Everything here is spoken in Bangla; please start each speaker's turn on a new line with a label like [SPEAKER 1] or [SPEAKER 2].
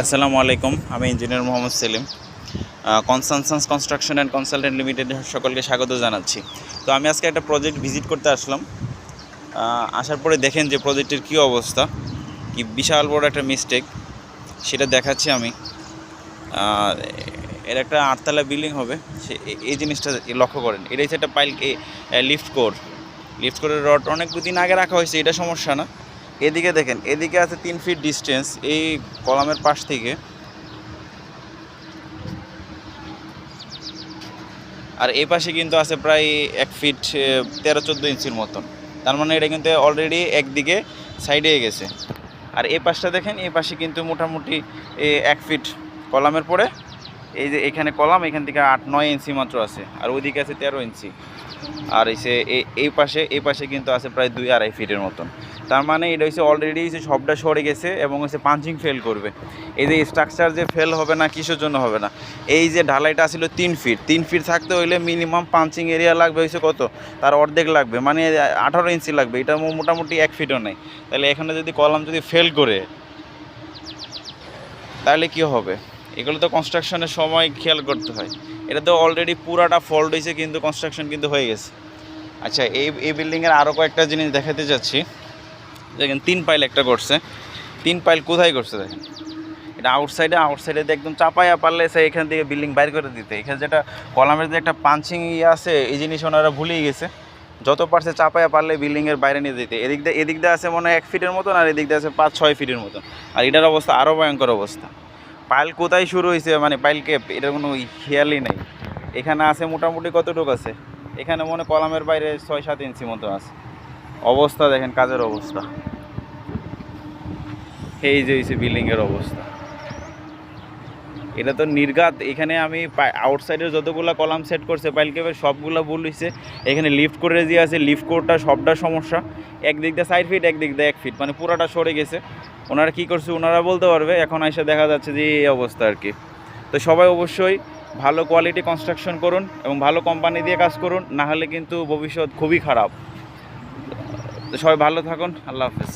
[SPEAKER 1] আসসালামু আলাইকুম, আমি engineer Mohammad Selim. Consultants construction and consultant limited সকলকে স্বাগত জানাচ্ছি। তো আমি আজকে একটা প্রজেক্ট ভিজিট করতে আসলাম। আসার পরে দেখেন যে প্রজেক্টের কী অবস্থা, কি বিশাল বড় একটা মিস্টেক, সেটা দেখাচ্ছি আমি। এর একটা 8তলা বিল্ডিং হবে, সে এই জিনিসটা লক্ষ্য করেন। এটাই হচ্ছে একটা লিফট কোরের রড অনেক দিন আগে রাখা হয়েছে, এটা সমস্যা না। এদিকে দেখেন, এদিকে আছে 3 ফিট ডিস্টেন্স এই কলামের পাশ থেকে, আর এই পাশে কিন্তু আছে প্রায় 1 ফিট 13-14 ইঞ্চির মতন। তার মানে এটা কিন্তু অলরেডি একদিকে সাইডে গেছে। আর এই পাশটা দেখেন, এই পাশে কিন্তু মোটামুটি 1 ফিট কলামের পরে এই যে এখানে কলাম, এখান থেকে 8-9 ইঞ্চি মাত্র আছে, আর ওইদিকে আছে 13 ইঞ্চি। আর এই পাশে কিন্তু আছে প্রায় 2-2.5 ফিটের মতন। তার মানে এটা হচ্ছে অলরেডি সবটা সরে গেছে এবং পাঞ্চিং ফেল করবে। এই যে স্ট্রাকচার যে ফেল হবে না, কিসের জন্য হবে না? এই যে ঢালাইটা ছিল 3 ফিট থাকতে হইলে মিনিমাম পাঞ্চিং এরিয়া লাগবে কত, তার অর্ধেক লাগবে, মানে 18 ইঞ্চি লাগবে। এটা মোটামুটি 1 ফিটও নেই। তাহলে এখানে যদি কলাম যদি ফেল করে, তাহলে কি হবে? এগুলো তো কনস্ট্রাকশনের সময় খেয়াল করতে হয়। এটা তো অলরেডি পুরাটা ফল্ট হয়েছে, কিন্তু কনস্ট্রাকশন কিন্তু হয়ে গেছে। আচ্ছা, এই বিল্ডিংয়ের আরও কয়েকটা জিনিস দেখাতে যাচ্ছি। দেখেন 3 পাইল একটা করছে। 3 পাইল কোথায় করছে দেখেন, এটা আউটসাইডে একদম চাপাইয়া পারলে এখান থেকে বিল্ডিং বাইর করে দিতে। এখানে যেটা কলামের যে একটা পাঞ্চিং আছে, এই জিনিস ওনারা ভুলেই গেছে। যত পারছে চাপাইয়া পারলে বিল্ডিংয়ের বাইরে নিয়ে দিতে। এদিক দিয়ে আছে মনে হয় 1 ফিটের মতন, আর এদিক দিয়ে আছে 5-6 ফিটের মতন। আর এটার অবস্থা আরও ভয়ঙ্কর অবস্থা। পাইল কোথায় শুরু হয়েছে, মানে পাইল কেপ, এটার কোনো খেয়ালই নেই। এখানে আছে মোটামুটি কতটুকু আছে, এখানে মনে কলামের বাইরে 6-7 ইঞ্চি মতো আছে। অবস্থা দেখেন, কাজের অবস্থা। এই যে হয়েছে বিল্ডিংয়ের অবস্থা। এটা তো নির্ঘাত। এখানে আমি আউটসাইডের যতগুলো কলাম সেট করছে পাইল কেপের, সবগুলো ভুল হয়েছে। এখানে লিফট করে দিয়ে আছে, লিফট কোরটা সবটা সমস্যা। একদিক দিয়ে 4 ফিট, একদিক দিয়ে 1 ফিট, মানে পুরাটা সরে গেছে। ওনারা কী করছে ওনারা বলতে পারবে। এখন এসে দেখা যাচ্ছে যে এই অবস্থা আর কি। তো সবাই অবশ্যই ভালো কোয়ালিটি কনস্ট্রাকশন করুন এবং ভালো কোম্পানি দিয়ে কাজ করুন, না হলে কিন্তু ভবিষ্যৎ খুবই খারাপ। তো সবাই ভালো থাকুন। আল্লাহ হাফেজ।